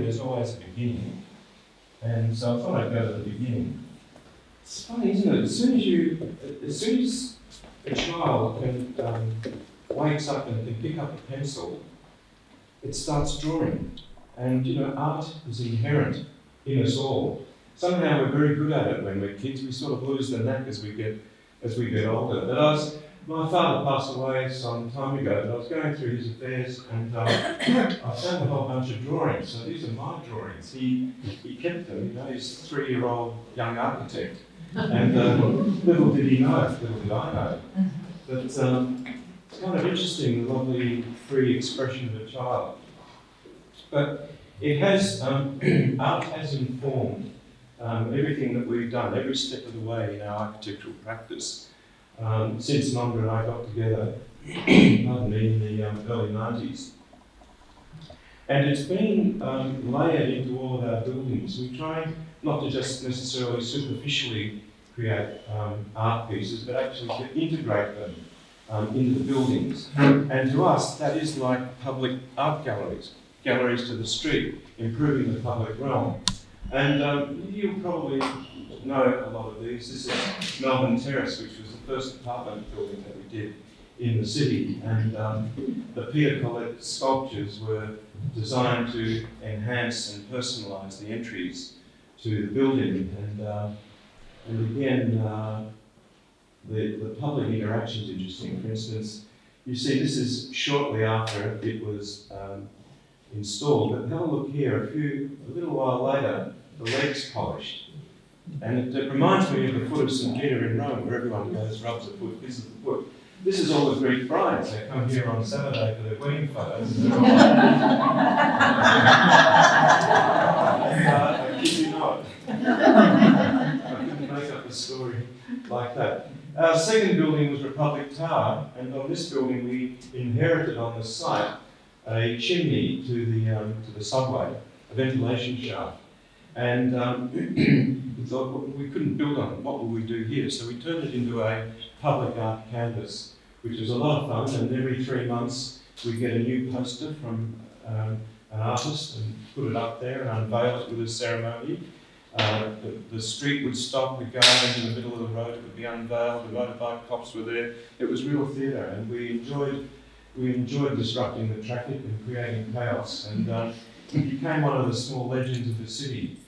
there's always a beginning. And so I thought I'd go to the beginning. It's funny, isn't it? As soon as a child wakes up and can pick up a pencil, it starts drawing. And art is inherent in us all. Somehow we're very good at it when we're kids. We sort of lose the knack as we get older. But my father passed away some time ago, and I was going through his affairs, and I found a whole bunch of drawings. So these are my drawings. He kept them. He's a 3-year-old young architect, and little did I know, that it's kind of interesting, the lovely free expression of a child. But it has art has informed everything that we've done, every step of the way in our architectural practice. Since Nanda and I got together, pardon me, in the early 90s. And it's been layered into all of our buildings. We try not to just necessarily superficially create art pieces, but actually to integrate them into the buildings. And to us, that is like public art galleries to the street, improving the public realm. And you'll probably know a lot of these. This is Melbourne Terrace, which was the first apartment building that we did in the city. And the Peter Collette sculptures were designed to enhance and personalise the entries to the building. And again, the public interaction is interesting. For instance, you see this is shortly after it was installed, but have a look here. A little while later, the leg's polished. And it reminds me of the foot of St. Peter in Rome, where everyone goes, rubs the foot, kisses the foot. This is all the Greek brides. They come here on Saturday for their wedding photos. I kid you not. I couldn't make up a story like that. Our second building was Republic Tower, and on this building we inherited on the site a chimney to the subway, a ventilation shaft. And we thought, well, we couldn't build on it. What will we do here? So we turned it into a public art canvas, which was a lot of fun. And every 3 months, we get a new poster from an artist and put it up there and unveil it with a ceremony. The street would stop, we'd go out into the middle of the road, it would be unveiled, the motorbike cops were there. It was real theatre, and we enjoyed disrupting the traffic and creating chaos. And it became one of the small legends of the city.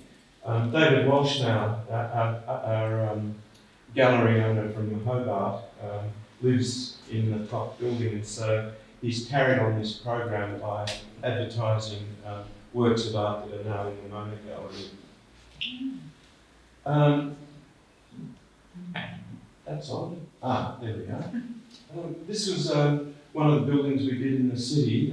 David Walsh now, our gallery owner from Hobart, lives in the top building, and so he's carried on this program by advertising works of art that are now in the MERDEKA Gallery. That's on. There we are. This was one of the buildings we did in the city,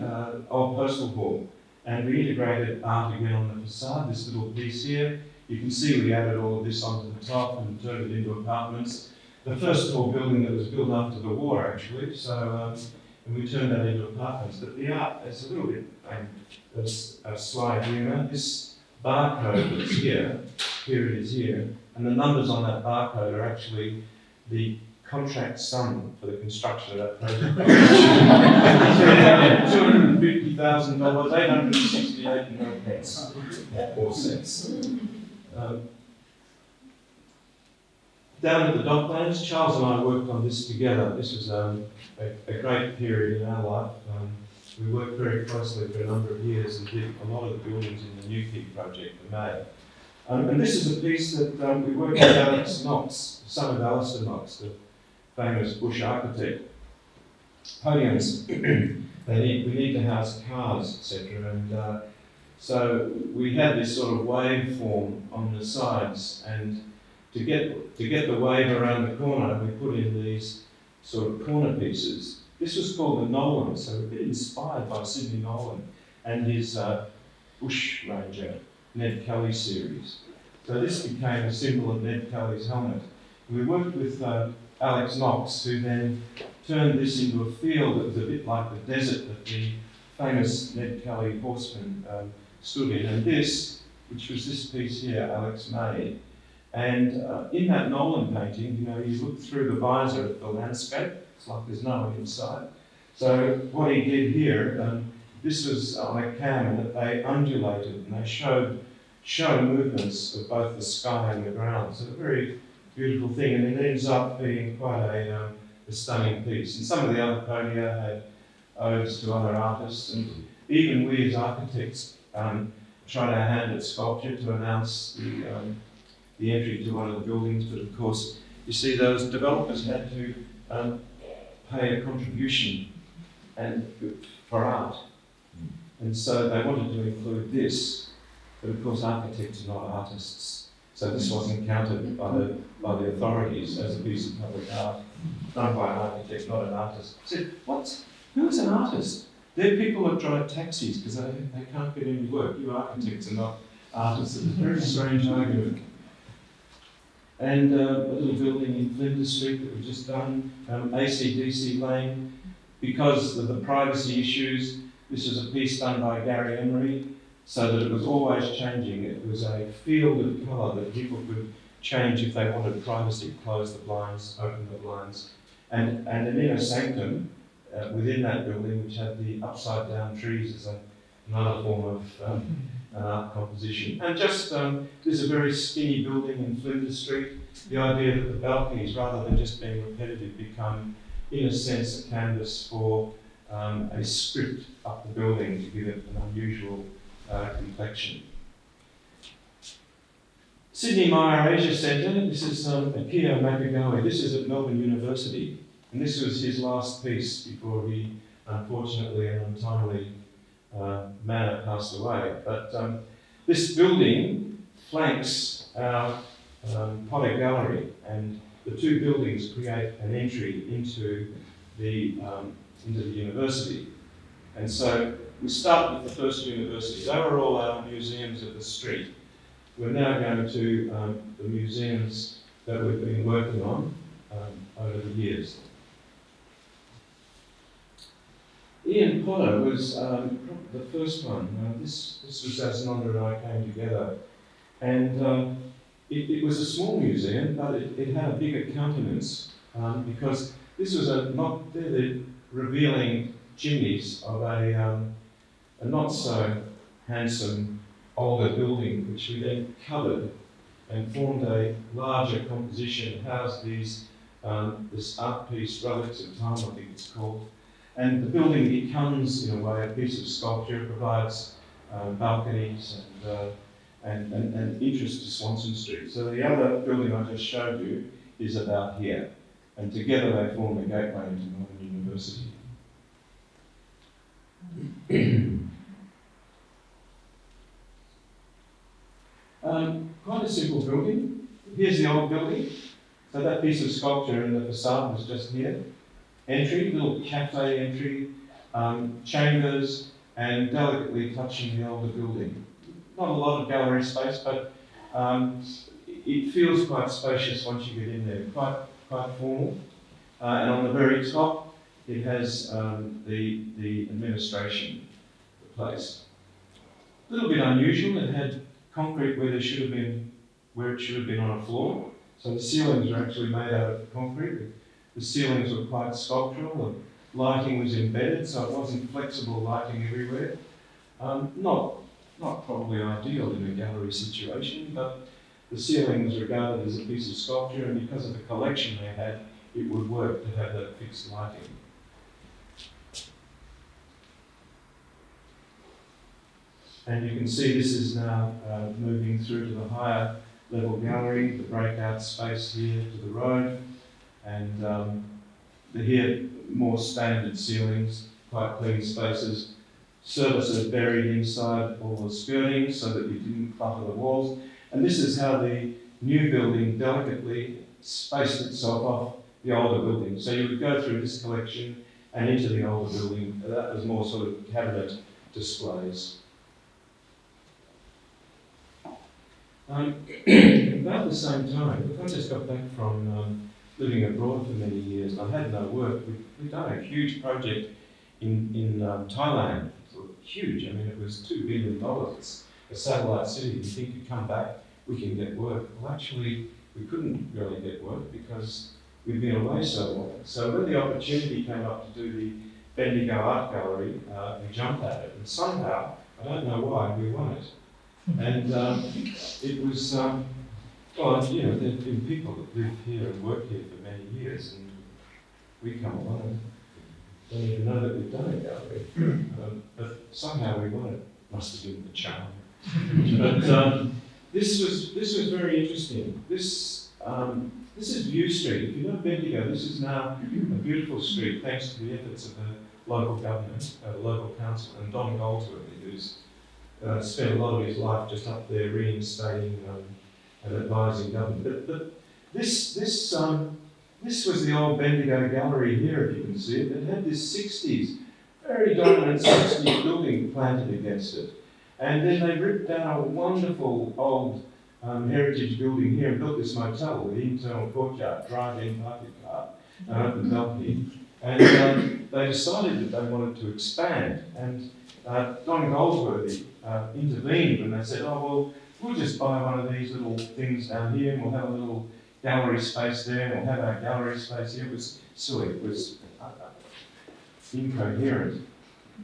Old Postal Hall. And we integrated art again on the facade, this little piece here. You can see we added all of this onto the top and turned it into apartments. The first tall building that was built after the war, actually, so and we turned that into apartments. But the art is a little bit a sly humour. This barcode that's here it is here, and the numbers on that barcode are actually the contract sum for the construction of that project. $250,000, 868 and no pence, or cents. Down at the Docklands, Charles and I worked on this together. This was a great period in our life. We worked very closely for a number of years and did a lot of the buildings in the Newquay project for May. And this is a piece that we worked with Alex Knox, son of Alistair Knox, the famous bush architect. Podiums, we need to house cars, etc. And so we had this sort of waveform on the sides, and to get the wave around the corner, we put in these sort of corner pieces. This was called the Nolan, so a bit inspired by Sidney Nolan and his Bush Ranger, Ned Kelly series. So this became a symbol of Ned Kelly's helmet. We worked with Alex Knox, who then turned this into a field that was a bit like the desert that the famous Ned Kelly horseman stood in. And this, which was this piece here, Alex made. And in that Nolan painting, you look through the visor at the landscape. It's like there's no one inside. So what he did here, this was on a cam, and they undulated and they showed movements of both the sky and the ground. So a very beautiful thing, and it ends up being quite a stunning piece. And some of the other podia had odes to other artists, and even we as architects tried our hand at sculpture to announce the entry to one of the buildings, but of course, you see those developers had to pay a contribution for art. And so they wanted to include this, but of course architects are not artists. So this wasn't counted by the authorities as a piece of public art, done by an architect, not an artist. I said, who's an artist? They're people that drive taxis because they can't get any work. You architects are not artists. It's a very strange argument. And a little building in Flinders Street that we've just done, AC/DC Lane. Because of the privacy issues, this was a piece done by Gary Emery, so that it was always changing. It was a field of colour that people could change if they wanted privacy, close the blinds, open the blinds. And an inner sanctum within that building, which had the upside down trees as another form of an art composition. And just, there's a very skinny building in Flinders Street. The idea that the balconies, rather than just being repetitive, become, in a sense, a canvas for a script up the building to give it an unusual complexion. Sydney Myer Asia Centre, this is Akio Makagawa. This is at Melbourne University, and this was his last piece before he, unfortunately and untimely manner, passed away. But this building flanks our Potter Gallery, and the two buildings create an entry into the university. And so we start with the first university. They were all our museums of the street. We're now going to the museums that we've been working on over the years. Ian Potter was the first one. This was as Nanda and I came together. And it was a small museum, but it had a bigger countenance because this was the revealing chimneys of a not so handsome older building, which we then covered and formed a larger composition, housed this art piece, Relics of Time, I think it's called. And the building becomes, in a way, a piece of sculpture. It provides balconies and interest to Swanston Street. So the other building I just showed you is about here. And together they form the gateway into Melbourne University. Quite a simple building. Here's the old building. So that piece of sculpture in the facade was just here. Entry, little cafe entry, chambers, and delicately touching the older building. Not a lot of gallery space, but it feels quite spacious once you get in there, quite formal. And on the very top, it has the administration, the place. A little bit unusual. It had concrete where it should have been on a floor. So the ceilings are actually made out of concrete. The ceilings were quite sculptural. The lighting was embedded, so it wasn't flexible lighting everywhere. Not probably ideal in a gallery situation, but the ceiling was regarded as a piece of sculpture, and because of the collection they had, it would work to have that fixed lighting. And you can see this is now moving through to the higher level gallery, the breakout space here to the road, and here more standard ceilings, quite clean spaces. Services buried inside all the skirting so that you didn't clutter the walls. And this is how the new building delicately spaced itself off the older building. So you would go through this collection and into the older building. That was more sort of cabinet displays. About the same time, look, I just got back from living abroad for many years. I had no work. We've done a huge project in Thailand. Huge. I mean, it was $2 billion. It's a satellite city. You think you come back, we can get work. Well, actually, we couldn't really get work because we'd been away so long. So when the opportunity came up to do Bendigo Art Gallery, we jumped at it, and somehow, I don't know why, we won it. And it was, well, you know, there have been people that live here and work here for many years, and we come along and don't even know that we've done a gallery. But somehow we won it. Must have been the charm. But this was very interesting. This is View Street. If you know Bendigo, this is now a beautiful street thanks to the efforts of the local government, the local council, and Don Goldsworthy, who's spent a lot of his life just up there reinstating and advising government. But this was the old Bendigo Gallery here, if you can see it. It had this 60s, very dominant 60s building planted against it. And then they ripped down a wonderful old heritage building here and built this motel with the internal courtyard, drive-in parking car, the balcony. And they decided that they wanted to expand. And Don Goldsworthy intervened when they said, oh, well, we'll just buy one of these little things down here and we'll have a little gallery space there and we'll have our gallery space here. It was silly, it was incoherent.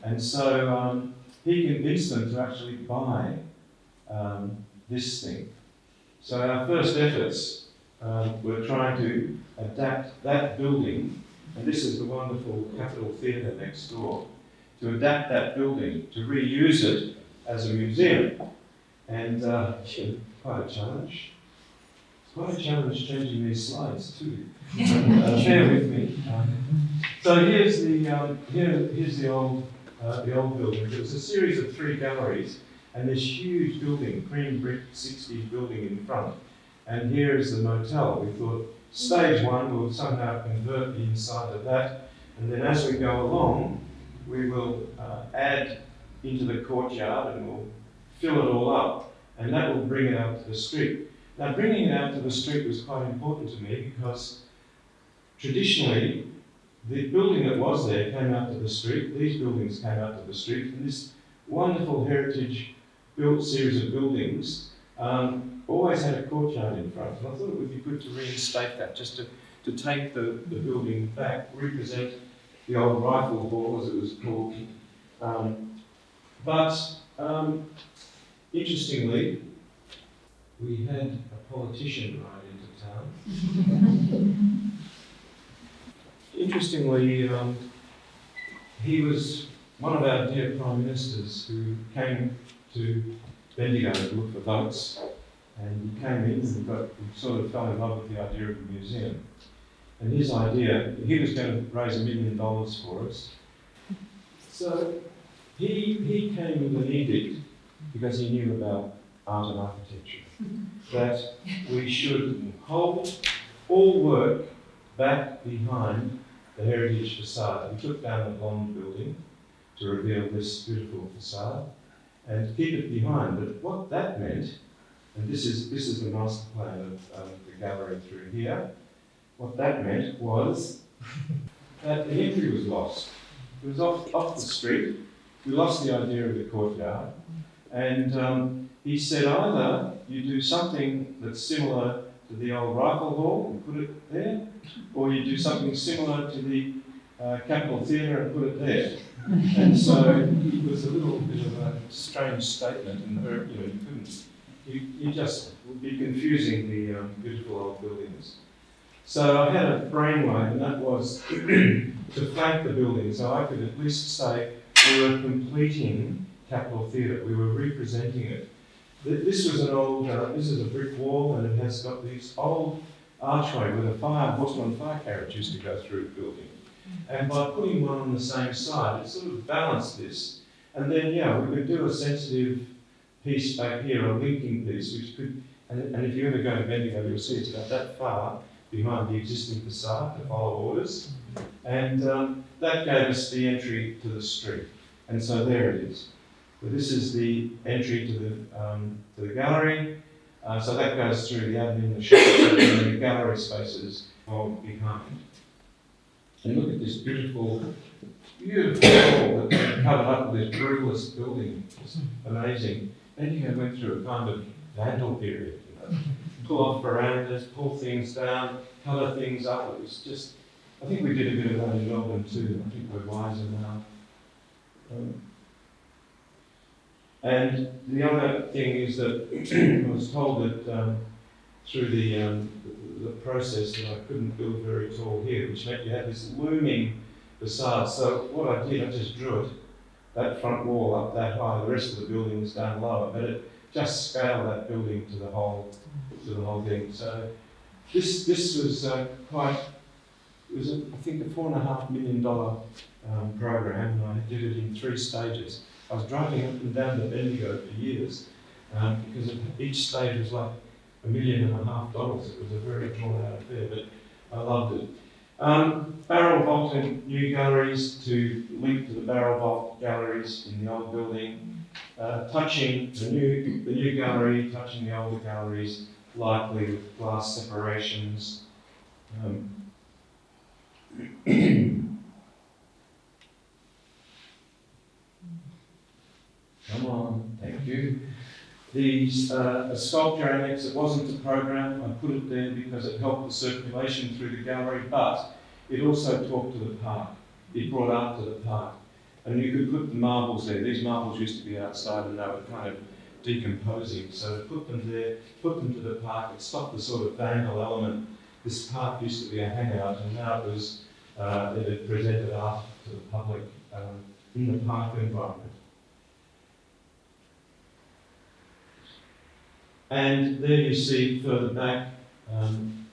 And so he convinced them to actually buy this thing. So our first efforts were trying to adapt that building, and this is the wonderful Capitol Theatre next door, to adapt that building, to reuse it as a museum. And quite a challenge. It's quite a challenge changing these slides too. Bear with me. So here's the old building. It was a series of 3 galleries and this huge building, cream brick 60s building in front. And here is the motel. We thought stage 1 will somehow convert the inside of that, and then as we go along, we will add into the courtyard and we'll fill it all up, and that will bring it out to the street. Now, bringing it out to the street was quite important to me because traditionally, the building that was there came out to the street, these buildings came out to the street, and this wonderful heritage built series of buildings always had a courtyard in front. And I thought it would be good to reinstate that, just to take the building back, represent the old rifle hall, as it was called. But interestingly, we had a politician ride into town. Interestingly, he was one of our dear Prime Ministers who came to Bendigo to look for votes, and he came in and he sort of fell in love with the idea of a museum. And his idea, he was going to raise $1 million for us. So he came with an edict, because he knew about art and architecture, that we should hold all work back behind the heritage facade. We took down the blonde building to reveal this beautiful facade and keep it behind. But what that meant, and this is the master plan of the gallery through here, what that meant was that the entry was lost. It was off the street. We lost the idea of the courtyard. And he said either you do something that's similar to the old rifle hall and put it there, or you do something similar to the Capitol Theatre and put it there. And so it was a little bit of a strange statement, and you just would be confusing the beautiful old buildings. So I had a brainwave, and that was to flank the building, so I could at least say we were completing Capitol Theatre, we were representing it. This was an old, this is a brick wall, and it has got these old archway with a horseman fire carriage used to go through the building. And by putting one on the same side, it sort of balanced this. And then, we could do a sensitive piece back here, a linking piece, which could, and if you ever go to Bendigo, you'll see it's about that far behind the existing facade to follow orders. And that gave us the entry to the street. And so there it is. But this is the entry to the gallery. So that goes through the admin, the shop, and the gallery spaces all behind. And look at this beautiful hall that's covered up with this brutalist building. It's amazing. Bendigo went through a kind of vandal period. Pull off verandas, pull things down, colour things up. It was just I think we did a bit of that in Melbourne too. I think we're wiser now. And the other thing is that I was told that through the process that I couldn't build very tall here, which meant you had this looming facade. So what I did, I just drew it, that front wall up that high. The rest of the building was down lower, but it just scaled that building to the whole thing. So this was quite. It was, I think, a $4.5 million program, and I did it in 3 stages. I was driving up and down to Bendigo for years because each stage was like $1.5 million. It was a very drawn-out affair, but I loved it. Barrel vaulting new galleries to link to the barrel vault galleries in the old building, touching the new gallery, touching the older galleries, lightly with glass separations. Come on, thank you. A sculpture annex, it wasn't a program, I put it there because it helped the circulation through the gallery, but it also talked to the park. It brought art to the park. And you could put the marbles there. These marbles used to be outside and they were kind of decomposing. So to put them there, put them to the park, it stopped the sort of vandal element. This park used to be a hangout, and now it had presented art to the public in the park environment. And there you see further back,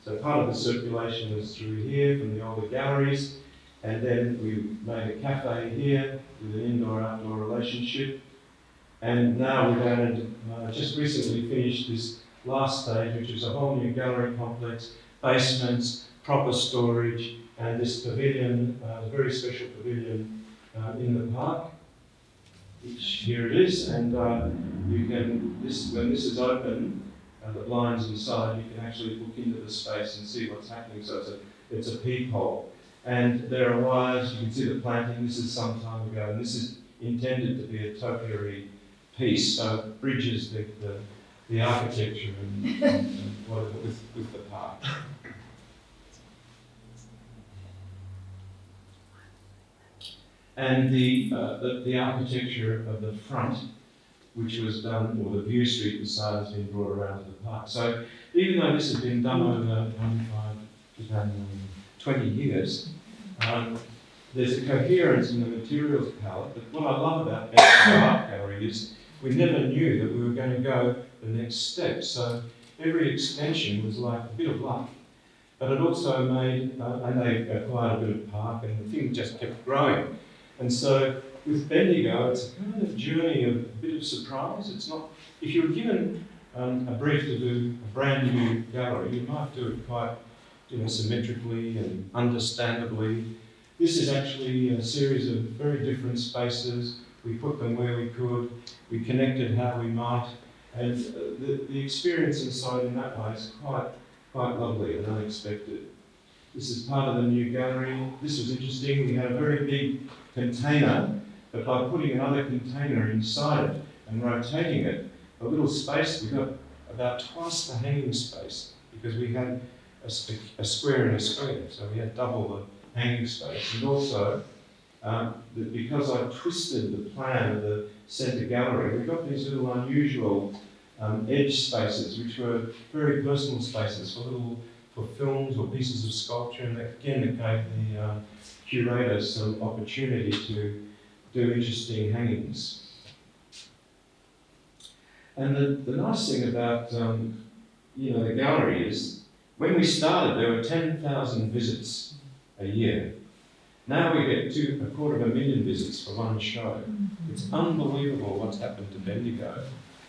so part of the circulation was through here from the older galleries, and then we made a cafe here with an indoor-outdoor relationship. And now we've added, just recently finished this last stage, which is a whole new gallery complex, basements, proper storage, and this pavilion, a very special pavilion in the park. Here it is, and you can, when this is open, the blinds inside, you can actually look into the space and see what's happening. So it's a peephole. And there are wires, you can see the planting, this is some time ago, and this is intended to be a topiary piece, so it bridges the architecture and whatever with the park. And the architecture of the front, which was done, or the view street facade has been brought around to the park. So even though this has been done over 20 years, there's a coherence in the materials palette. But what I love about Bendigo Art Gallery is we never knew that we were going to go the next step. So every extension was like a bit of luck. But it also made, and they acquired a bit of park, and the thing just kept growing. And so with Bendigo, it's a kind of journey of a bit of surprise. It's not, if you were given a brief to do a brand new gallery, you might do it quite, symmetrically and understandably. This is actually a series of very different spaces. We put them where we could. We connected how we might, and the experience inside in that way is quite lovely and unexpected. This is part of the new gallery. This was interesting. We had a very big container, but by putting another container inside it and rotating it, a little space, we got about twice the hanging space because we had a square and a square, so we had double the hanging space. And also, because I twisted the plan of the centre gallery, we got these little unusual edge spaces, which were very personal spaces for films or pieces of sculpture, and again it gave the curators some opportunity to do interesting hangings. And the nice thing about the gallery is, when we started there were 10,000 visits a year. Now we get 250,000 visits for one show. It's unbelievable what's happened to Bendigo.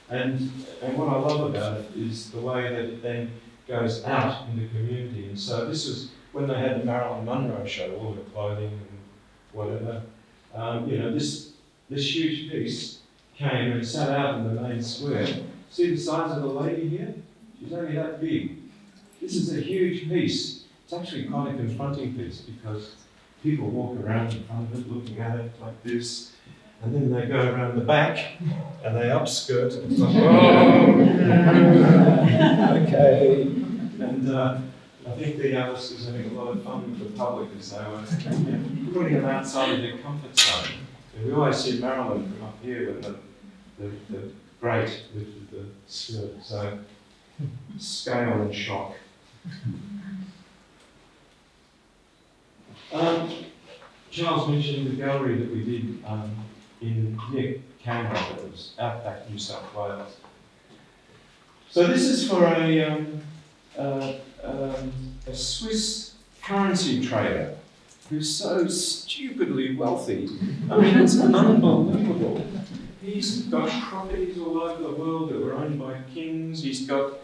And what I love about it is the way that it then goes out in the community. And so this was when they had the Marilyn Monroe show, all the clothing and whatever. This huge piece came and sat out in the main square. See the size of the lady here? She's only that big. This is a huge piece. It's actually quite a confronting piece because people walk around in front of it looking at it like this, and then they go around the back and they upskirt and it's like, oh, okay. And I think the artist was having a lot of fun with the public as they were putting them outside of their comfort zone. And we always see Marilyn from up here when the grate lifted the skirt. So, scale and shock. Charles mentioned the gallery that we did near Canberra, that was outback New South Wales. So this is for a Swiss currency trader who's so stupidly wealthy. I mean, it's unbelievable. He's got properties all over the world that were owned by kings. He's got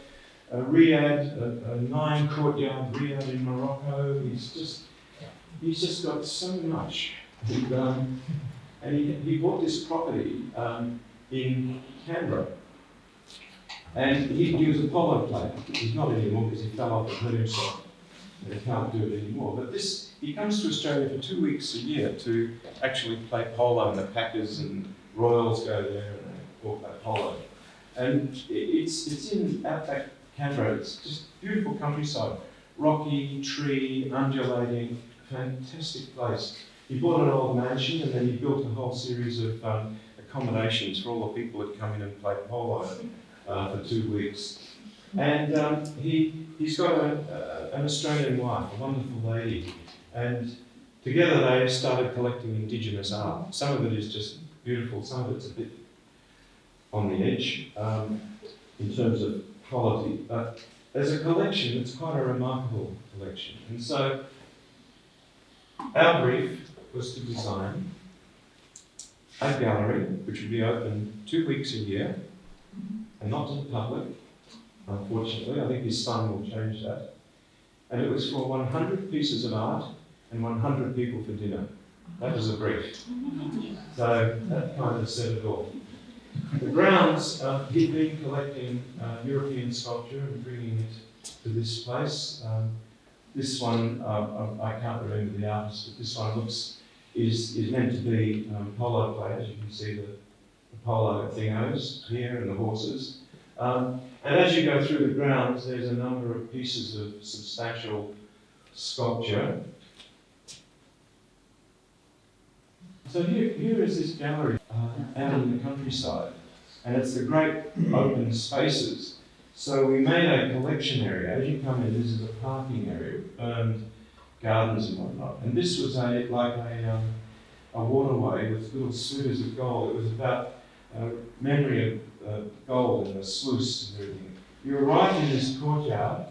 a riad, a 9-courtyard riad in Morocco. He's just got so much. And he bought this property in Canberra. And he was a polo player. He's not anymore because he fell off and hurt himself. And he can't do it anymore. But he comes to Australia for 2 weeks a year to actually play polo, and the Packers and Royals go there and they all play polo. And it's in outback Canberra. It's just beautiful countryside. Rocky, tree, undulating, fantastic place. He bought an old mansion and then he built a whole series of accommodations for all the people that come in and play polo for 2 weeks. And he's got an Australian wife, a wonderful lady. And together they started collecting Indigenous art. Some of it is just beautiful, some of it's a bit on the edge in terms of quality. But as a collection, it's quite a remarkable collection. And so our brief was to design a gallery which would be open 2 weeks a year and not to the public, unfortunately. I think his son will change that. And it was for 100 pieces of art and 100 people for dinner. That was a brief. So that kind of said it all. The grounds, he'd been collecting European sculpture and bringing it to this place. This one, I can't remember the artist, but this one is meant to be polo players. You can see the polo thingos here and the horses. And as you go through the grounds, there's a number of pieces of substantial sculpture. So here is this gallery out in the countryside, and it's the great open spaces. So we made a collection area. As you come in, this is a parking area, burned gardens and whatnot. And this was like a waterway with little slivers of gold. It was about memory of gold and the sluice and everything. You were right in this courtyard,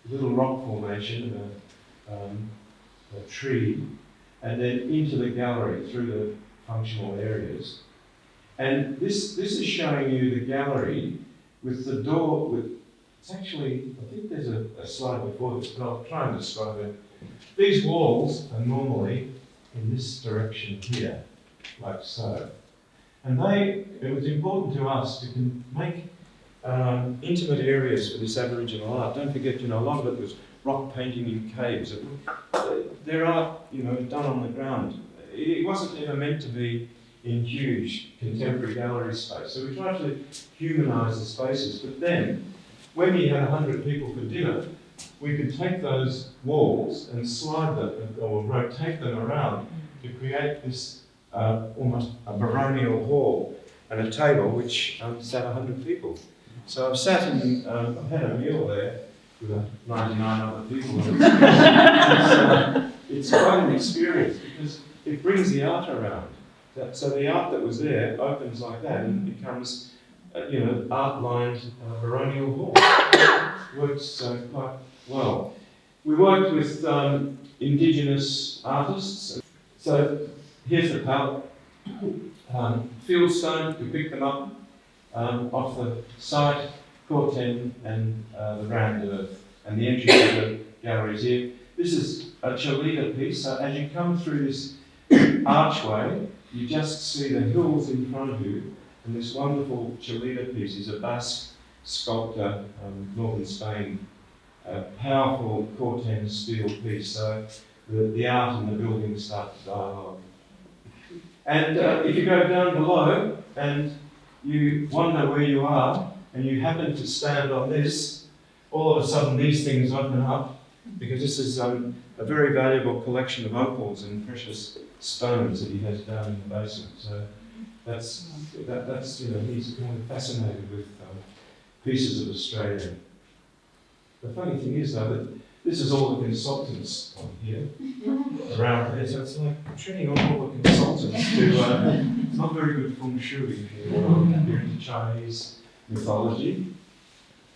a little rock formation and a tree, and then into the gallery through the functional areas. And this is showing you the gallery with the door. It's actually, I think there's a slide before this, but I'll try and describe it. These walls are normally in this direction here, like so. And it was important to us to make intimate areas for this Aboriginal art. Don't forget, a lot of it was rock painting in caves. Their art, done on the ground. It wasn't ever meant to be in huge contemporary gallery space. So we tried to humanise the spaces. But then, when we had 100 people for dinner, we could take those walls and slide them or rotate them around to create this almost a baronial hall and a table which sat 100 people. So I've sat in, I've had a meal there with 99 other people. It's quite an experience because it brings the art around. So the art that was there opens like that and becomes, art-lined baronial hall. Works quite well. We worked with Indigenous artists. So here's the palette. Fieldstone, we picked them up off the site, Corten and the round earth. And the entry to the gallery is here. This is a Cholita piece. So as you come through this archway, you just see the hills in front of you. And this wonderful Cholita piece is a Basque sculptor, northern Spain, a powerful Corten steel piece. So the art and the building start to dialogue. And if you go down below and you wonder where you are and you happen to stand on this, all of a sudden these things open up because this is a very valuable collection of opals and precious stones that he has down in the basement. So that's he's kind of fascinated with pieces of Australia. The funny thing is, though, that this is all the consultants on here, around there, so it's like treading on all the consultants to, it's not very good feng shui if you're into Chinese mythology.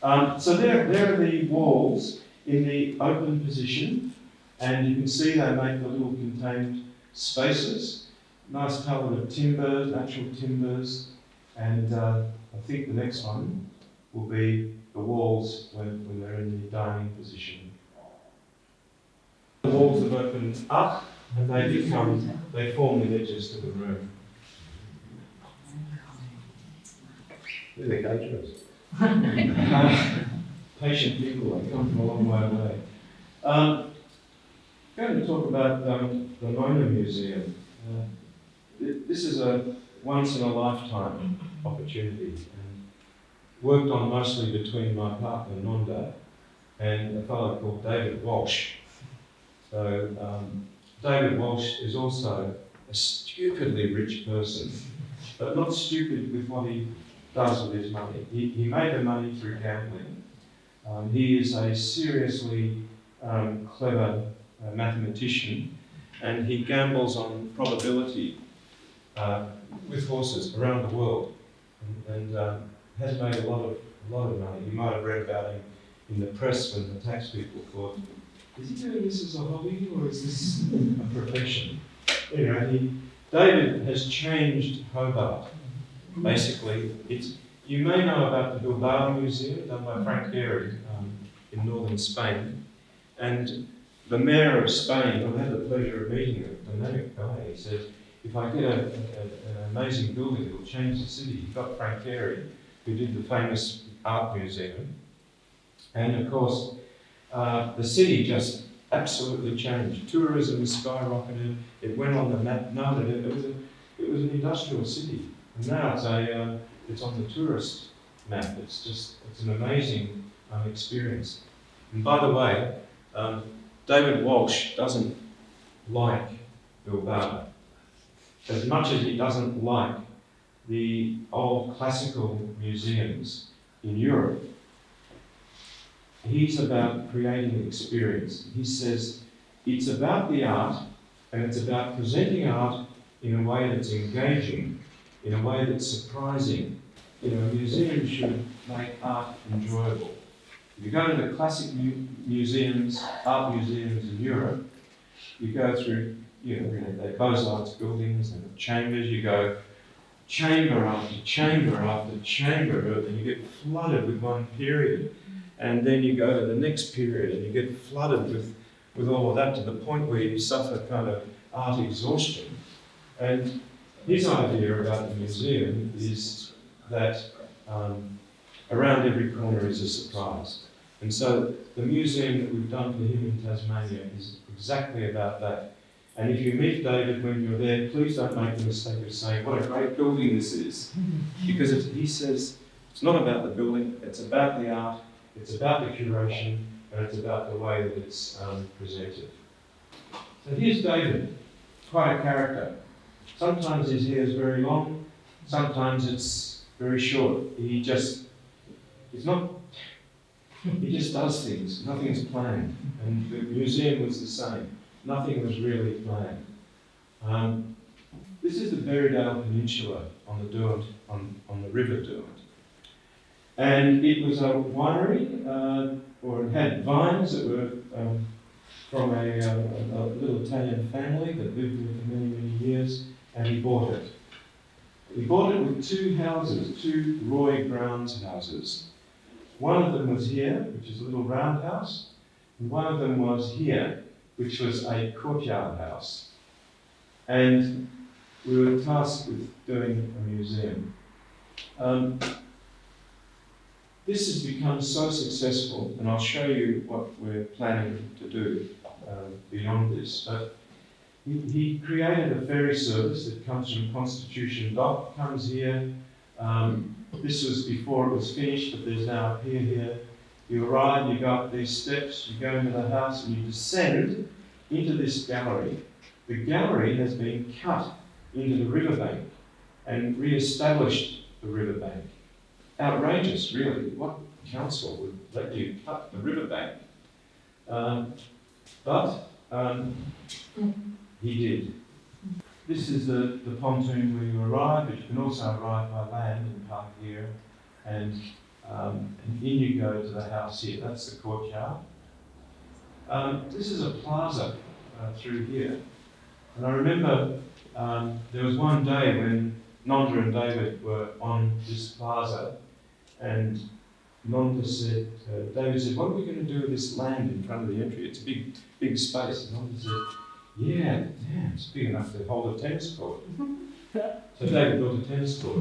So there are the walls in the open position, and you can see they make the little contained spaces. Nice colour of timber, natural timbers, and I think the next one will be the walls when they're in the dining position. The walls have opened up and they form the edges to the room. Really dangerous. Patient people, they come from a long way away. I'm going to talk about the Mona Museum. This is a once-in-a-lifetime opportunity, and worked on mostly between my partner Nonda and a fellow called David Walsh. So David Walsh is also a stupidly rich person, but not stupid with what he does with his money. He made the money through gambling. He is a seriously clever mathematician, and he gambles on probability with horses around the world, and has made a lot of money. You might have read about him in the press when the tax people thought, is he doing this as a hobby or is this a profession? Anyway, David has changed Hobart. Basically, you may know about the Bilbao Museum done by Frank Gehry in northern Spain, and the mayor of Spain, I've had the pleasure of meeting a dynamic guy. He said, if I get an amazing building that will change the city, he got Frank Gehry, who did the famous art museum, and of course, the city just absolutely changed. Tourism skyrocketed. It went on the map. No, it was an industrial city, and now it's on the tourist map. It's an amazing experience. And by the way, David Walsh doesn't like Bilbao as much as he doesn't like the old classical museums in Europe. He's about creating an experience. He says it's about the art, and it's about presenting art in a way that's engaging, in a way that's surprising. A museum should make art enjoyable. If you go to the classic museums, art museums in Europe, you go through, the Beaux-Arts buildings and the chambers, you go chamber after chamber after chamber, and you get flooded with one period. And then you go to the next period and you get flooded with all of that to the point where you suffer kind of art exhaustion. And his idea about the museum is that around every corner is a surprise. And so the museum that we've done for him in Tasmania is exactly about that. And if you meet David when you're there, please don't make the mistake of saying, what a great building this is. Because he says, it's not about the building, it's about the art, it's about the curation, and it's about the way that it's presented. So here's David, quite a character. Sometimes his hair is very long, sometimes it's very short. He just does things, nothing's planned. And the museum was the same, nothing was really planned. This is the Berriedale Peninsula on the Derwent, on the River Derwent. And it was a winery, or it had vines that were from a little Italian family that lived there for many, many years, and he bought it. He bought it with two houses, two Roy Grounds houses. One of them was here, which is a little round house, and one of them was here, which was a courtyard house. And we were tasked with doing a museum. This has become so successful, and I'll show you what we're planning to do beyond this. But he created a ferry service that comes from Constitution Dock, comes here. This was before it was finished, but there's now a pier here. You arrive, you go up these steps, you go into the house, and you descend into this gallery. The gallery has been cut into the riverbank and re-established the riverbank. Outrageous, really. What council would let you cut the riverbank? But he did. This is the pontoon where you arrive, but you can also arrive by land and park here. And in you go to the house here. That's the courtyard. This is a plaza through here. And I remember there was one day when Nonda and David were on this plaza, and Nonda said, David said, what are we going to do with this land in front of the entry? It's a big space. And Nonda said, yeah, damn, it's big enough to hold a tennis court. So David built a tennis court.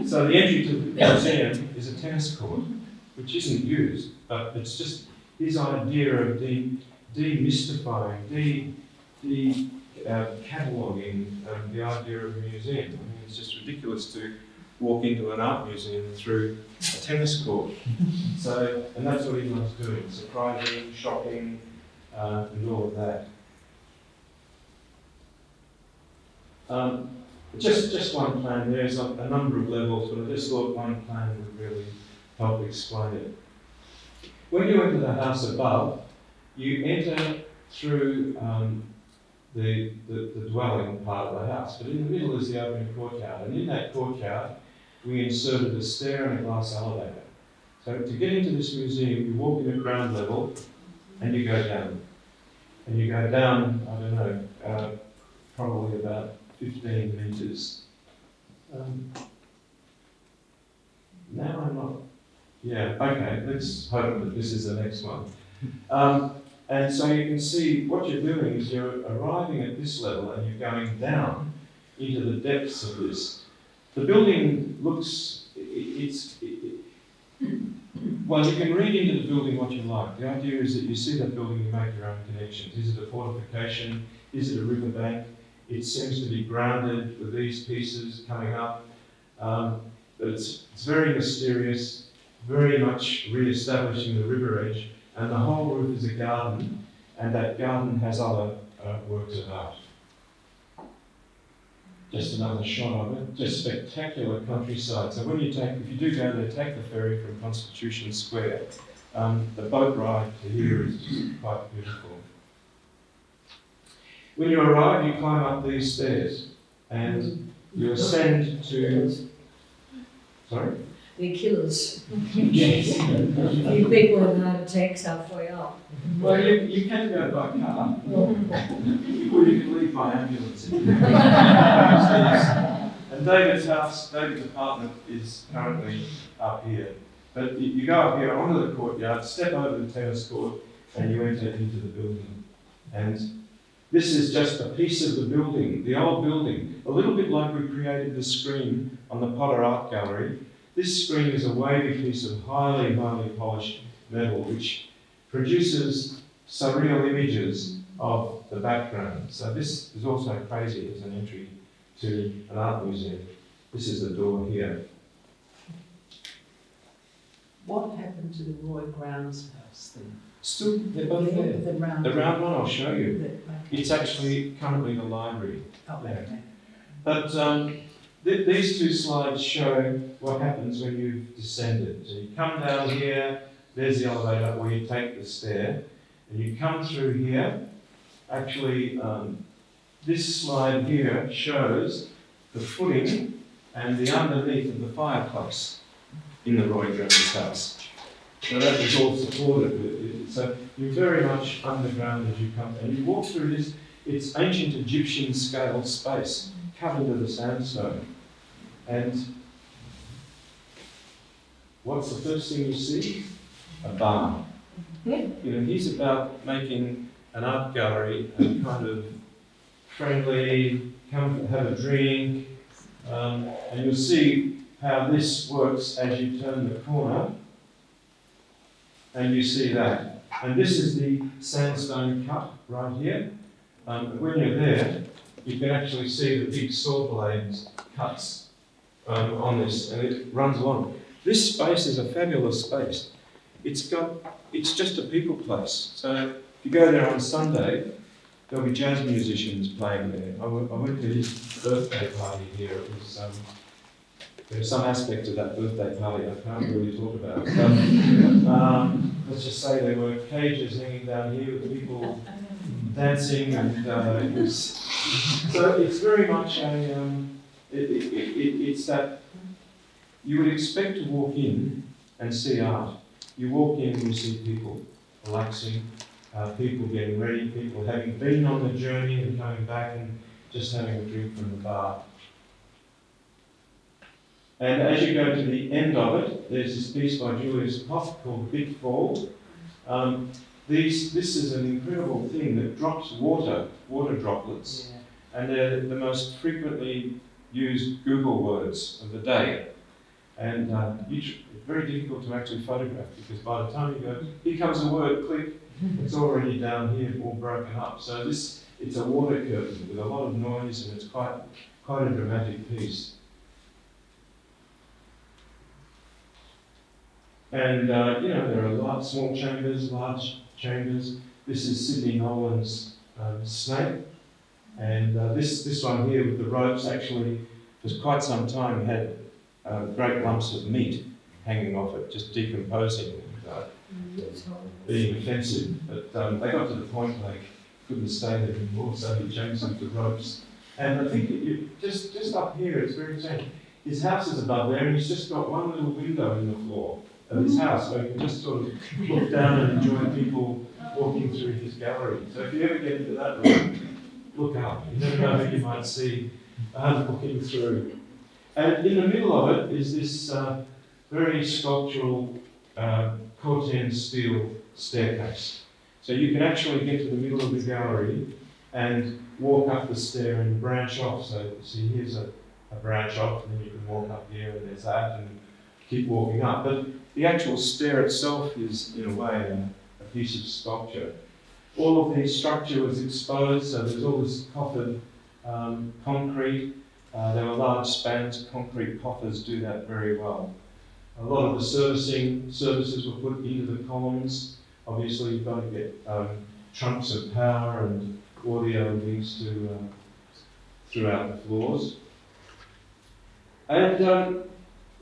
So the entry to the museum is a tennis court, which isn't used, but it's just his idea of demystifying, cataloguing the idea of a museum. I mean, it's just ridiculous to walk into an art museum through a tennis court. So, and that's what he loves doing: surprising, shocking, and all of that. Just one plan. There's a number of levels, but I just thought one plan would really help explain it. When you enter the house above, you enter through the dwelling part of the house, but in the middle is the open courtyard, and in that courtyard we inserted a stair and a glass elevator. So to get into this museum, you walk in at ground level and you go down. And you go down, I don't know, probably about 15 metres. Now I'm not... Yeah, okay, let's hope that this is the next one. And so you can see what you're doing is you're arriving at this level and you're going down into the depths of this. The building looks, well, you can read into the building what you like. The idea is that you see that building, you make your own connections. Is it a fortification? Is it a riverbank? It seems to be grounded with these pieces coming up. But it's very mysterious, very much re-establishing the river edge. And the whole roof is a garden, and that garden has other works of art. Just another shot of it, just spectacular countryside. So when if you do go there, take the ferry from Constitution Square. The boat ride to here is just quite beautiful. When you arrive, you climb up these stairs, and you ascend to... Sorry? The killers. Yes. You people have heart attacks halfway up. Well, you can go by car, or you can leave by ambulance. And David's house, David's apartment is currently up here. But you go up here onto the courtyard, step over the tennis court, and you enter into the building. And this is just a piece of the building, the old building, a little bit like we created the screen on the Potter Art Gallery. This screen is a wavy piece of highly, highly polished metal which produces surreal images of the background. So this is also crazy as an entry to an art museum. This is the door here. What happened to the Roy Grounds house then? Still, they're both there. The round, The round one, I'll show you. okay. It's actually currently the library. Oh, Yeah. okay. But these two slides show what happens when you've descended. So you come down here, there's the elevator where you take the stair, and you come through here. Actually, this slide here shows the footing and the underneath of the fireplace in the Roy Grounds house. So that was all supported. So you're very much underground as you come, and you walk through this. It's ancient Egyptian scale space cut into the sandstone. And what's the first thing you see? A bar. You know, he's about making an art gallery and kind of friendly, come have a drink, and you'll see how this works as you turn the corner, and you see that. And this is the sandstone cut right here. When you're there, you can actually see the big saw blades cuts on this, and it runs along. This space is a fabulous space. it's just a people place. So if you go there on Sunday, there'll be jazz musicians playing there. I went to his birthday party here. It was, there's some aspect of that birthday party I can't really talk about. But, let's just say there were cages hanging down here with people dancing, and it was. So it's very much a. It's that you would expect to walk in and see art. You walk in and you see people relaxing, people getting ready, people having been on the journey and coming back and just having a drink from the bar. And as you go to the end of it, there's this piece by Julius Hoff called Big Fall. This is an incredible thing that drops water droplets. Yeah. And they're the most frequently used Google words of the day. And it's very difficult to actually photograph, because by the time you go, here comes a word, click, it's already down here, all broken up. So it's a water curtain with a lot of noise, and it's quite a dramatic piece. And there are small chambers, large chambers. This is Sidney Nolan's snake, and this one here with the ropes actually, for quite some time, had great lumps of meat hanging off it, just decomposing and being offensive. But they got to the point where they couldn't stay there anymore, so he changed them to ropes. And I think just up here, it's very interesting. His house is above there, and he's just got one little window in the floor of his house, so you can just sort of look down and enjoy people walking through his gallery. So if you ever get into that room, look up. You never know who you might see looking through. And in the middle of it is this very sculptural Corten steel staircase. So you can actually get to the middle of the gallery and walk up the stair and branch off. So see, here's a branch off, and then you can walk up here, and there's that, and keep walking up. But the actual stair itself is, in a way, a piece of sculpture. All of the structure was exposed, so there's all this coffered concrete. There were large spans. Concrete coffers do that very well. A lot of the services were put into the columns. Obviously, you've got to get trunks of power and audio links to throughout the floors. And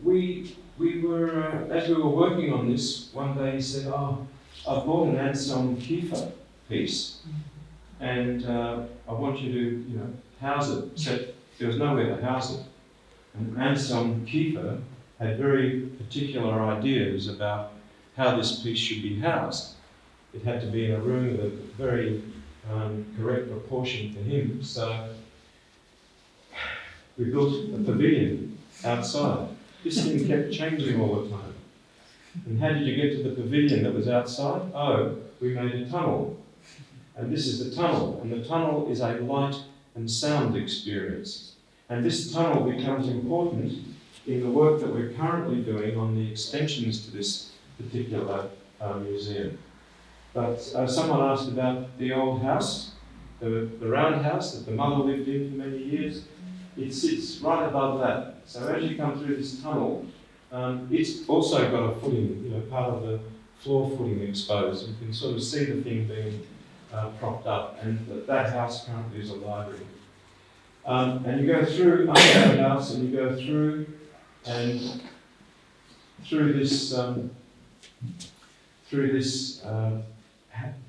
we were, as we were working on this, one day he said, "Oh, I bought an Anselm Kiefer piece, and I want you to, house it." Except there was nowhere to house it. And Anselm Kiefer had very particular ideas about how this piece should be housed. It had to be in a room with a very correct proportion for him. So we built a pavilion outside. This thing kept changing all the time. And how did you get to the pavilion that was outside? Oh, we made a tunnel. And this is the tunnel. And the tunnel is a light and sound experience. And this tunnel becomes important in the work that we're currently doing on the extensions to this particular museum. But someone asked about the old house, the round house that the mother lived in for many years. It sits right above that. So as you come through this tunnel, it's also got a footing, part of the floor footing exposed. You can sort of see the thing being propped up, and that house currently is a library. And you go through under the house, and you go through and through this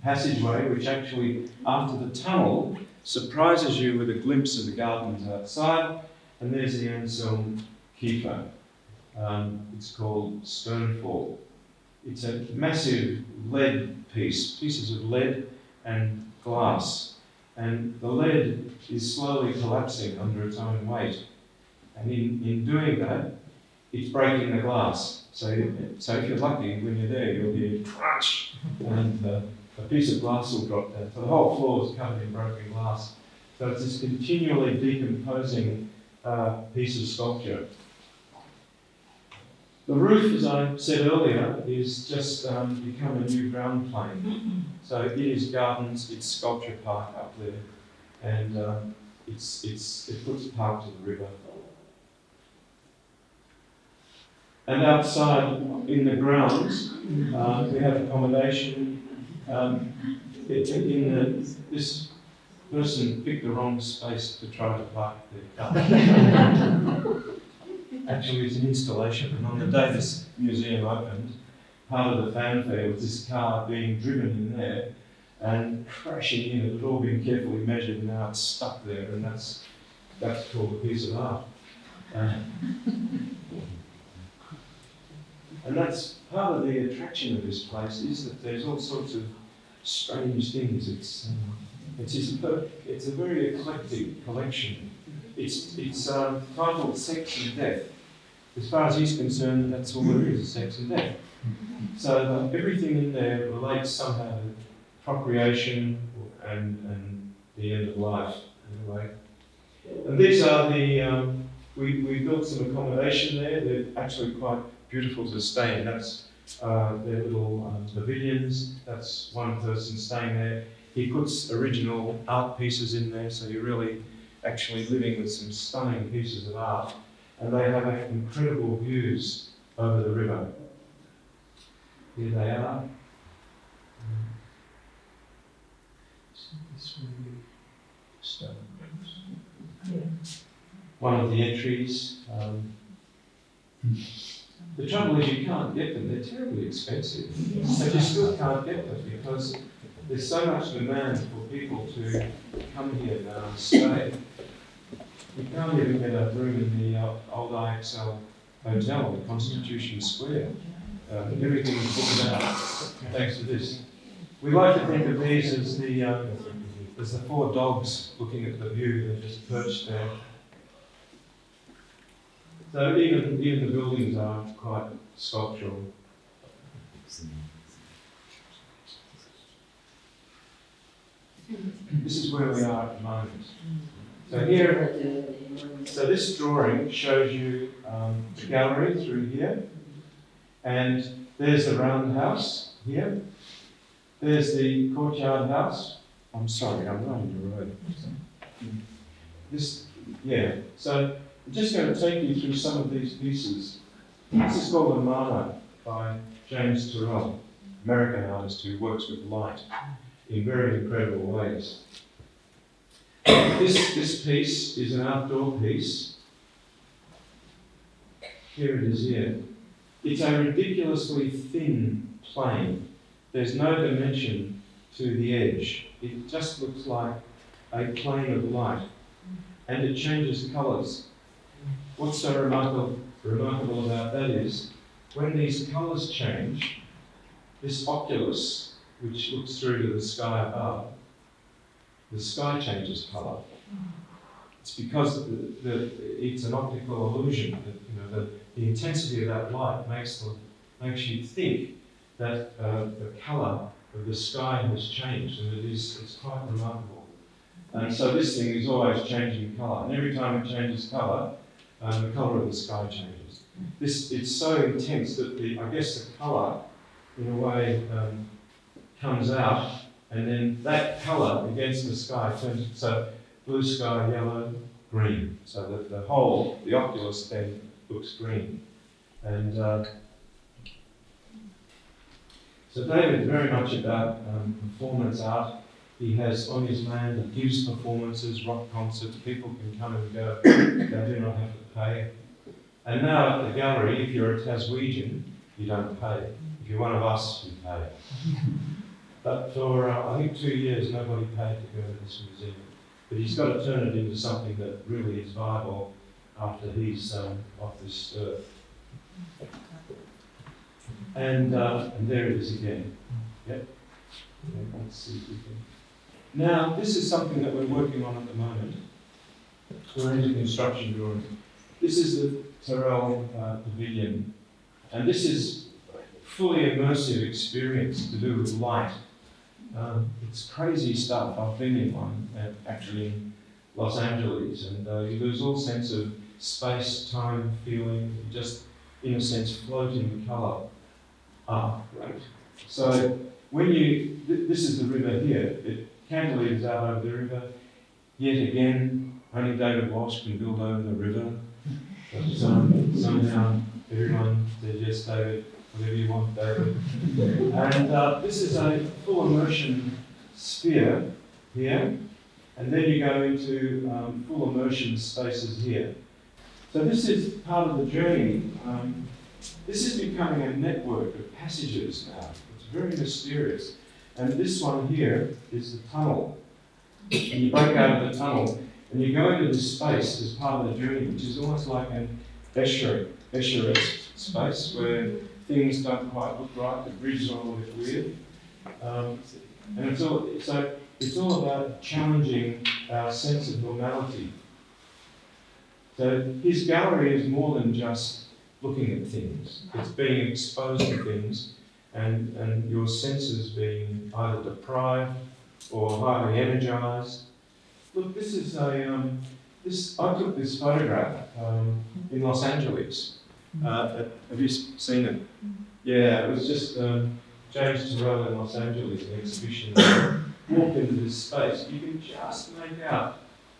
passageway, which actually, after the tunnel, surprises you with a glimpse of the gardens outside. And there's the Anselm Kiefer. It's called Sternfall. It's a massive lead pieces of lead and glass. And the lead is slowly collapsing under its own weight. And in doing that, it's breaking the glass. So if you're lucky, when you're there, you'll hear crunch, and a piece of glass will drop down. So the whole floor is covered in broken glass. So it's this continually decomposing piece of sculpture. The roof, as I said earlier, is just become a new ground plane. So it is gardens, it's sculpture park up there, and it puts park to the river. And outside in the grounds, we have accommodation. This person picked the wrong space to try to park their car. Actually, it's an installation, and on the day this museum opened, part of the fanfare was this car being driven in there and crashing in. It had all been carefully measured, and now it's stuck there, and that's called a piece of art. And that's part of the attraction of this place, is that there's all sorts of strange things. It's a very eclectic collection. It's titled Sex and Death. As far as he's concerned, that's all there is, sex and death. So everything in there relates somehow to procreation and the end of life, in a way. And these are the, we built some accommodation there. They're actually quite beautiful to stay in. That's their little pavilions. That's one person staying there. He puts original art pieces in there, so you're really actually living with some stunning pieces of art. And they have incredible views over the river. Here they are. This will be stone. One of the entries. The trouble is you can't get them. They're terribly expensive. But you still can't get them because there's so much demand for people to come here now and stay. You can't even get a room in the old IXL hotel at Constitution Square. Everything is booked out thanks to this. We like to think of these as the four dogs looking at the view. They're just perched there. So even the buildings are quite sculptural. This is where we are at the moment. So here, so this drawing shows you the gallery through here, and there's the roundhouse here. There's the courtyard house. I'm sorry, I'm running the road. So I'm just going to take you through some of these pieces. This is called a Mana by James Turrell, American artist who works with light in very incredible ways. This piece is an outdoor piece. Here it is here. It's a ridiculously thin plane. There's no dimension to the edge. It just looks like a plane of light. And it changes colours. What's so remarkable about that is, when these colours change, this oculus, which looks through to the sky above, the sky changes colour. It's because it's an optical illusion. That, the intensity of that light makes you think that the colour of the sky has changed, and it's quite remarkable. And so this thing is always changing colour, and every time it changes colour, the colour of the sky changes. It's so intense that the colour, in a way, comes out, and then that colour against the sky turns, so blue sky, yellow, green. So that the oculus then looks green. And so David is very much about performance art. He has on his land, he gives performances, rock concerts, people can come and go, they do not have to pay. And now at the gallery, if you're a Taswegian, you don't pay. If you're one of us, you pay. But for, I think 2 years, nobody paid to go to this museum. But he's got to turn it into something that really is viable after he's off this earth. And there it is again. Yep. Let's see if we can. Now, this is something that we're working on at the moment. We're into construction drawings. This is the Turrell Pavilion. And this is fully immersive experience to do with light. It's crazy stuff. I've been in one, actually in Los Angeles, and you lose all sense of space, time, feeling. You just, in a sense, float in colour. Right. So when this is the river here. It cantilevers out over the river. Yet again, only David Walsh can build over the river. But somehow Everyone says yes, David, whatever you want, David. And this is a full immersion sphere here, and then you go into full immersion spaces here. So this is part of the journey. This is becoming a network of passages now. It's very mysterious. And this one here is the tunnel. And you break out of the tunnel and you go into this space as part of the journey, which is almost like an Escher-esque space where things don't quite look right, the bridges are all a bit weird. And it's all about challenging our sense of normality. So his gallery is more than just looking at things. It's being exposed to things and your senses being either deprived or highly energized. Look, this is I took this photograph in Los Angeles. Have you seen it? Yeah, it was just James Turrell in Los Angeles, an exhibition. Walked into this space. You can just make out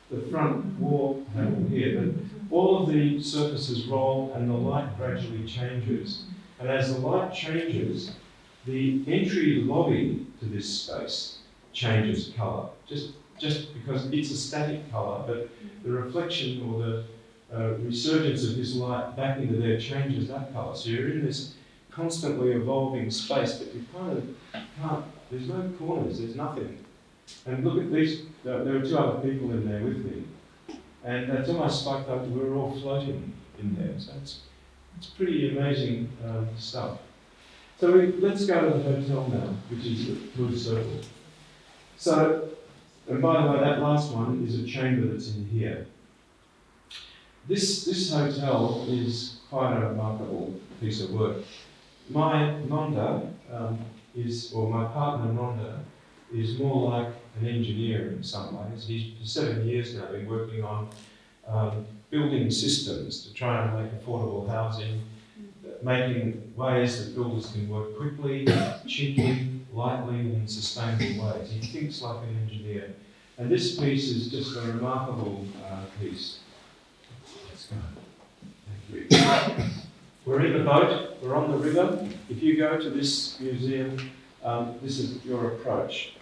the front wall panel here, but all of the surfaces roll and the light gradually changes. And as the light changes, the entry lobby to this space changes colour. Just because it's a static colour, but the reflection or the resurgence of this light back into there changes that colour. So you're in this constantly evolving space, but you kind of can't, there's no corners, there's nothing. And look at these, there were two other people in there with me. And it's almost like we were all floating in there. So it's pretty amazing stuff. So let's go to the hotel now, which is the Blue Circle. So, and by the way, that last one is a chamber that's in here. This hotel is quite a remarkable piece of work. My Nonda my partner Nonda, is more like an engineer in some ways. He's for 7 years now been working on building systems to try and make affordable housing, making ways that builders can work quickly, cheaply, lightly, and in sustainable ways. He thinks like an engineer. And this piece is just a remarkable piece. Let's go. Thank you. We're in the boat, we're on the river. If you go to this museum, this is your approach.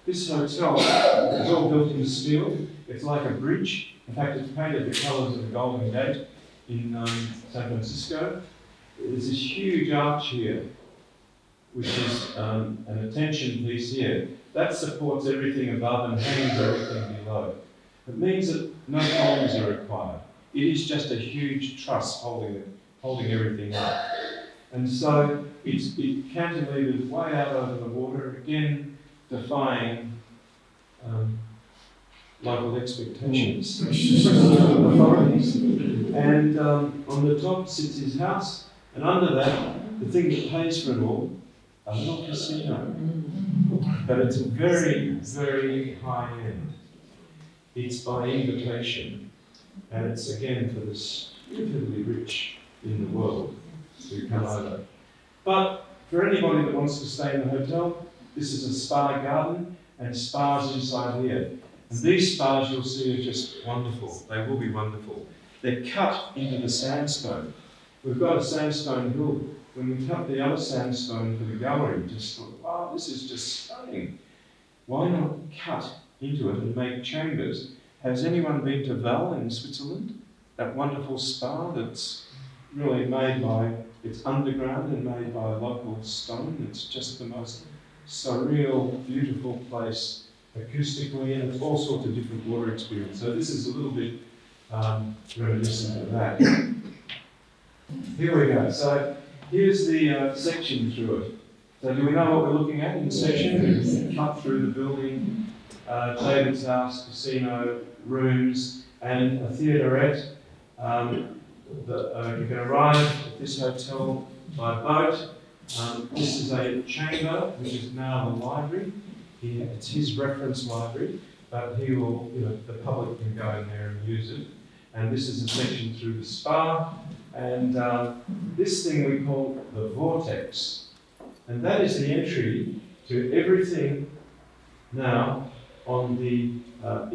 This hotel is all built in steel. It's like a bridge. In fact, it's painted the colours of the Golden Gate in San Francisco. There's this huge arch here, which is an attention piece here. That supports everything above and hangs everything below. It means that no columns are required. It is just a huge truss holding everything up. And so it's cantilevered way out over the water, again defying local expectations, authorities. And on the top sits his house, and under that, the thing that pays for it all, a little casino. But it's very, very high end. It's by invitation, and it's again for the stupidly rich in the world to come over. But for anybody that wants to stay in the hotel, this is a spa garden and spas inside here. And these spas you'll see are just wonderful. They will be wonderful. They're cut into the sandstone. We've got a sandstone hill. When we cut the other sandstone for the gallery, just thought, wow, this is just stunning. Why not cut into it and make chambers? Has anyone been to Val in Switzerland? That wonderful spa that's really made by, it's underground and made by local stone. It's just the most surreal, beautiful place acoustically, and it's all sorts of different water experience. So this is a little bit reminiscent of that. Here we go. So here's the section through it. So do we know what we're looking at in the section? We've cut through the building, David's house, casino, rooms, and a theaterette. You can arrive at this hotel by boat. This is a chamber, which is now the library. It's his reference library, but he will, the public can go in there and use it. And this is a section through the spa. And this thing we call the vortex. And that is the entry to everything now on the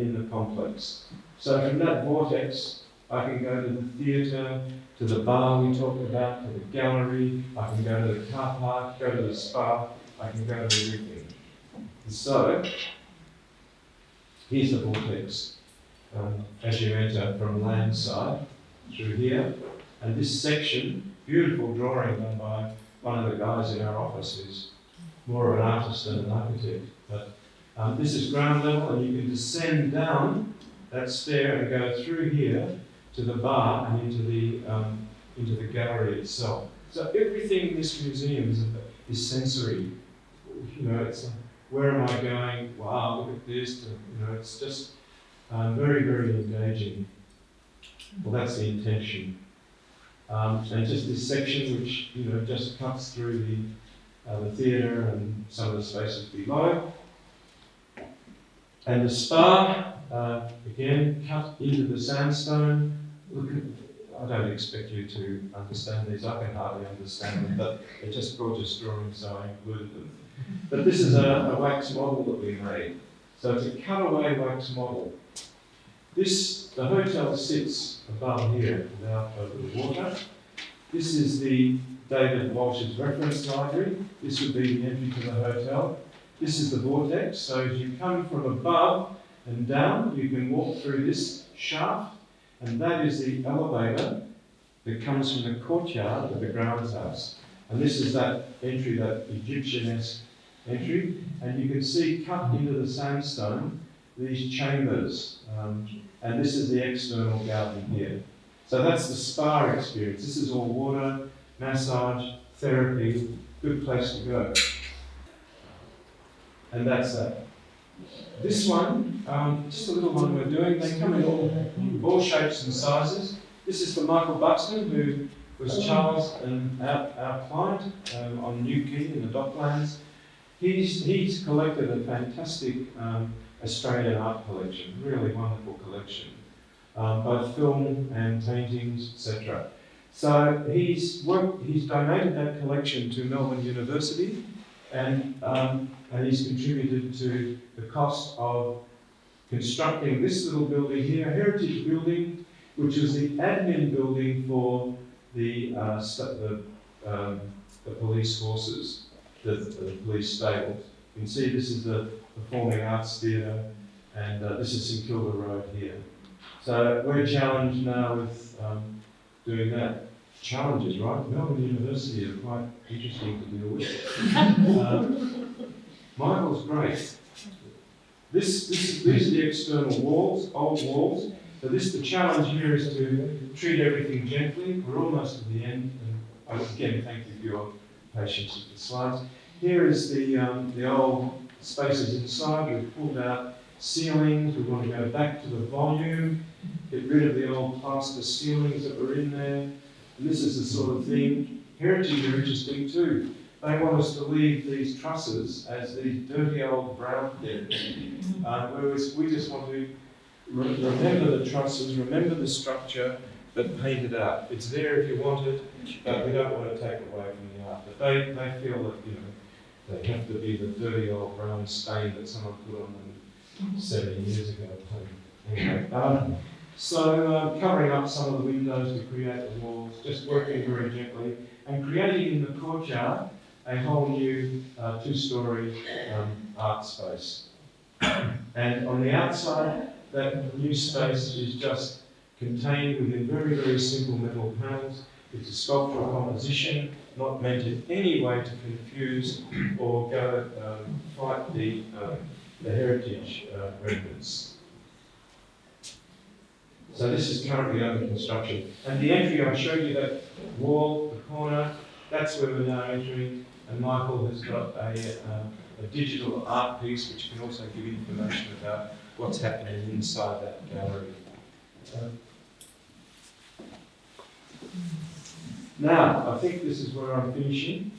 in the complex. So from that vortex, I can go to the theatre, to the bar we talked about, to the gallery, I can go to the car park, go to the spa, I can go to everything. And so, here's the vortex. As you enter from landside through here, and this section, beautiful drawing done by one of the guys in our office who's more of an artist than an architect. But this is ground level, and you can descend down that stair and go through here to the bar and into the gallery itself. So everything in this museum is sensory. You know, it's like, where am I going? Wow, look at this. You know, it's just very, very engaging. Well, that's the intention. And just this section, which just cuts through the theatre and some of the spaces below. And the spa, again, cut into the sandstone. Look at, I don't expect you to understand these. I can hardly understand them, but they're just gorgeous drawings, so I included them. But this is a wax model that we made. So it's a cutaway wax model. The hotel sits above here, without over the water. This is the David Walsh's reference library. This would be the entry to the hotel. This is the vortex. So as you come from above and down, you can walk through this shaft, and that is the elevator that comes from the courtyard of the grounds house. And this is that entry, that Egyptian-esque entry, and you can see cut into the sandstone these chambers, and this is the external garden here. So that's the spa experience. This is all water, massage, therapy, good place to go. And that's that. This one, just a little one we're doing, they come in all shapes and sizes. This is for Michael Buxton, who was Charles and our client on New Quay in the Docklands. He's collected a fantastic Australian art collection, really wonderful collection, both film and paintings, etc. So he's donated that collection to Melbourne University, and he's contributed to the cost of constructing this little building here, a heritage building, which is the admin building for the police forces, the police stables. You can see this is the Performing Arts Theatre, and this is St Kilda Road here. So we're challenged now with doing that. Challenges, right? Melbourne University are quite interesting to deal with. Michael's great. These are the external walls, old walls. So the challenge here is to treat everything gently. We're almost at the end, and again, thank you for your patience with the slides. Here is the old spaces inside. We've pulled out ceilings. We want to go back to the volume, get rid of the old plaster ceilings that were in there. And this is the sort of thing. Heritage are interesting too. They want us to leave these trusses as these dirty old brown things, whereas we just want to remember the trusses, remember the structure, but paint it out. It's there if you want it, but we don't want to take it away from the art. But they feel that they have to be the dirty old brown stain that someone put on them 70 years ago. Anyway, so covering up some of the windows to create the walls, just working very gently, and creating in the courtyard a whole new two-storey art space. And on the outside, that new space is just contained within very, very simple metal panels. It's a sculptural composition, not meant in any way to confuse or go fight the heritage reference. So this is currently under construction. And the entry, I showed you that wall, the corner, that's where we're now entering. And Michael has got a digital art piece which can also give information about what's happening inside that gallery. Now, I think this is where I'm finishing.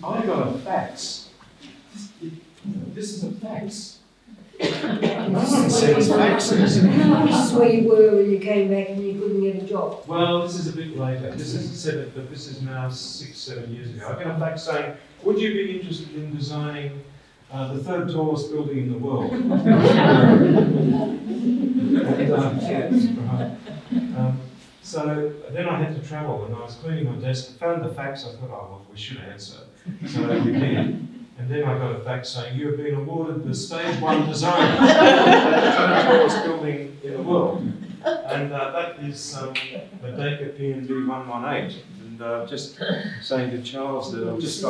I got a fax. This is a fax. This is where you were when you came back and you couldn't get a job. Well, this is a bit later. This is now 6-7 years ago. I got a fax saying, would you be interested in designing the third tallest building in the world? Right. So then I had to travel, and I was cleaning my desk, found the fax. I thought, oh, well, we should answer. So we did. And then I got a fax saying, you have been awarded the Stage 1 design for the tallest building in the world. And that is MERDEKA PNB 118. And just saying to Charles that I've just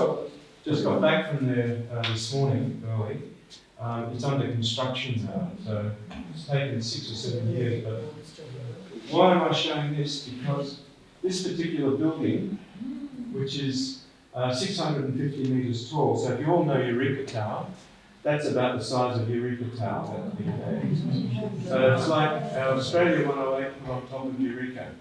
got back from there this morning early. It's under construction now, so it's taken 6 or 7 years. But why am I showing this? Because this particular building, which is 650 metres tall, so if you all know Eureka Tower, that's about the size of Eureka Tower, that big there. So it's like our Australia 108 put on top of Eureka.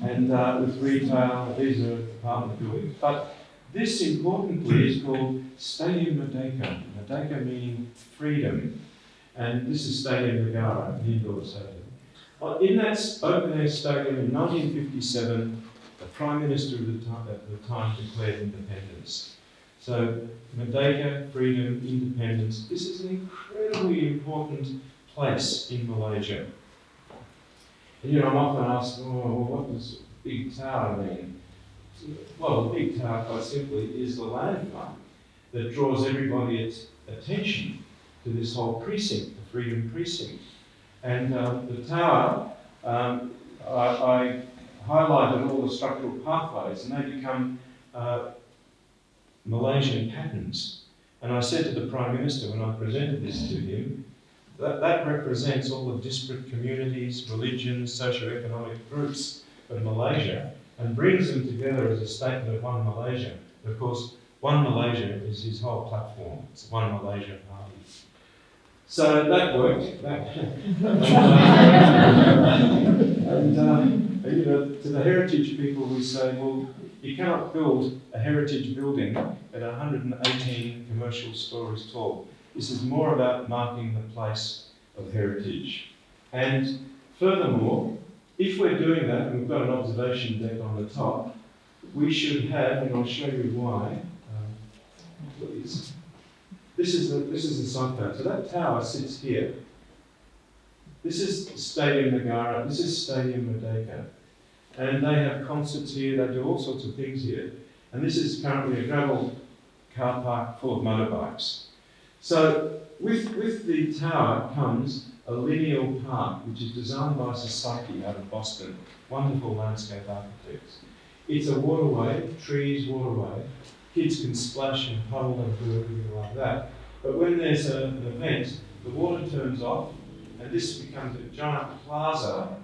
And with retail, these are apartment buildings. But this, importantly, is called Stadium MERDEKA. MERDEKA meaning freedom. And this is Stadium Negara, an indoor stadium. In that open-air stadium in 1957, the Prime Minister at the time declared independence. So MERDEKA, freedom, independence. This is an incredibly important place in Malaysia. And you know, I'm often asked, oh, well, what does big tower mean? Well, the big tower, quite simply, is the landmark that draws everybody's attention to this whole precinct, the Freedom Precinct. And the tower, I highlighted all the structural pathways, and they become Malaysian patterns. And I said to the Prime Minister when I presented this to him, that represents all the disparate communities, religions, socio-economic groups of Malaysia, and brings them together as a statement of one Malaysia. And of course, one Malaysia is his whole platform. It's one Malaysia party. So that worked. And you know, to the heritage people, we say, well, you cannot build a heritage building at 118 commercial stories tall. This is more about marking the place of heritage. And furthermore, if we're doing that, and we've got an observation deck on the top, we should have, and I'll show you why, please. This is the site plan. So that tower sits here. This is Stadium Negara, this is Stadium MERDEKA. And they have concerts here, they do all sorts of things here. And this is currently a gravel car park full of motorbikes. So with the tower comes a lineal park, which is designed by Sasaki out of Buxton, wonderful landscape architects. It's a waterway, trees, waterway. Kids can splash and puddle and do everything like that. But when there's an event, the water turns off, and this becomes a giant plaza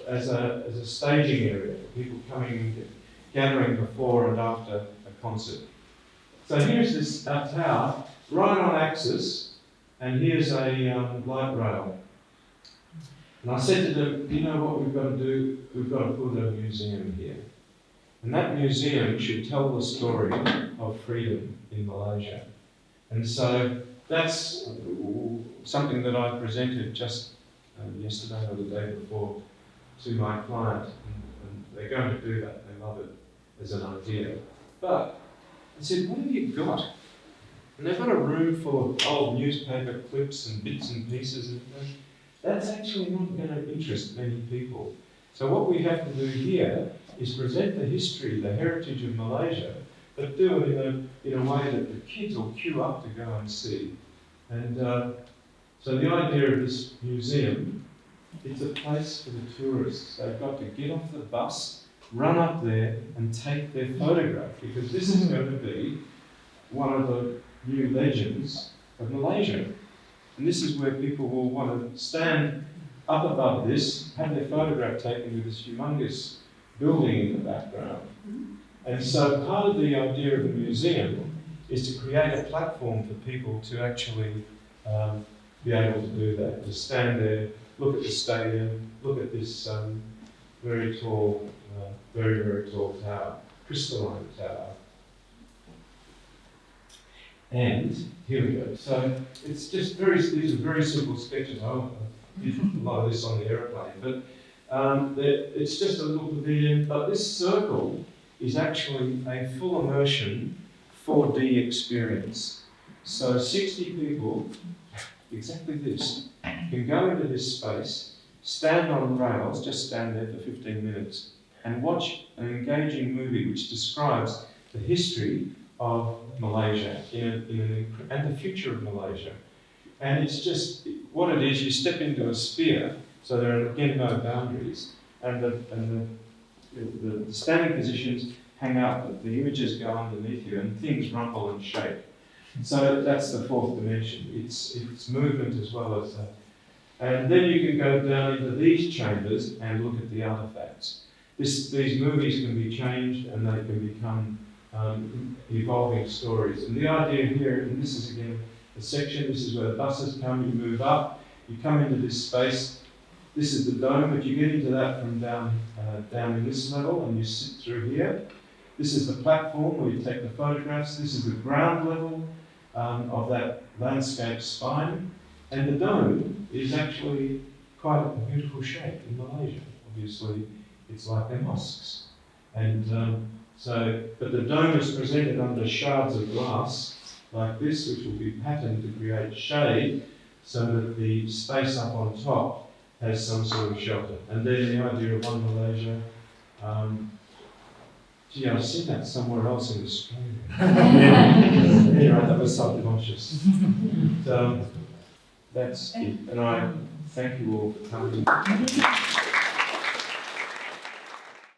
as a staging area for people coming and gathering before and after a concert. So here's our tower, right on axis, and here's a light rail. And I said to them, you know what we've got to do? We've got to put a museum here. And that museum should tell the story of freedom in Malaysia. And so that's something that I presented just yesterday or the day before to my client. And they're going to do that. They love it as an idea. But I said, what have you got? And they've got a room full of old newspaper clips and bits and pieces. And that's actually not going to interest many people. So what we have to do here is present the history, the heritage of Malaysia, but do it in a way that the kids will queue up to go and see. And so the idea of this museum, it's a place for the tourists. They've got to get off the bus, run up there and take their photograph, because this is going to be one of the new legends of Malaysia. And this is where people will want to stand up above this, have their photograph taken with this humongous building in the background. And so part of the idea of the museum is to create a platform for people to actually be able to do that, to stand there, look at the stadium, look at this very tall, very, very tall tower, crystalline tower. And here we go. So it's just these are very simple sketches. I did a lot of this on the aeroplane, but it's just a little pavilion. But this circle is actually a full immersion 4D experience. So 60 people, exactly this, can go into this space stand on rails, just stand there for 15 minutes, and watch an engaging movie which describes the history of Malaysia and the future of Malaysia. And it's just, what it is, you step into a sphere, so there are again no boundaries, and the standing positions hang out, the images go underneath you, and things rumble and shake. So that's the fourth dimension. It's movement as well as that. And then you can go down into these chambers and look at the artifacts. These movies can be changed and they can become evolving stories. And the idea here, and this is again a section, this is where the buses come, you move up, you come into this space. This is the dome, but you get into that from down in this level and you sit through here. This is the platform where you take the photographs. This is the ground level of that landscape spine. And the dome is actually quite a beautiful shape in Malaysia. Obviously, it's like their mosques. And but the dome is presented under shards of glass like this, which will be patterned to create shade so that the space up on top has some sort of shelter. And then the idea of One Malaysia. Gee, I've seen that somewhere else in Australia. Anyway, that was subconscious. So that's it. And I thank you all for coming.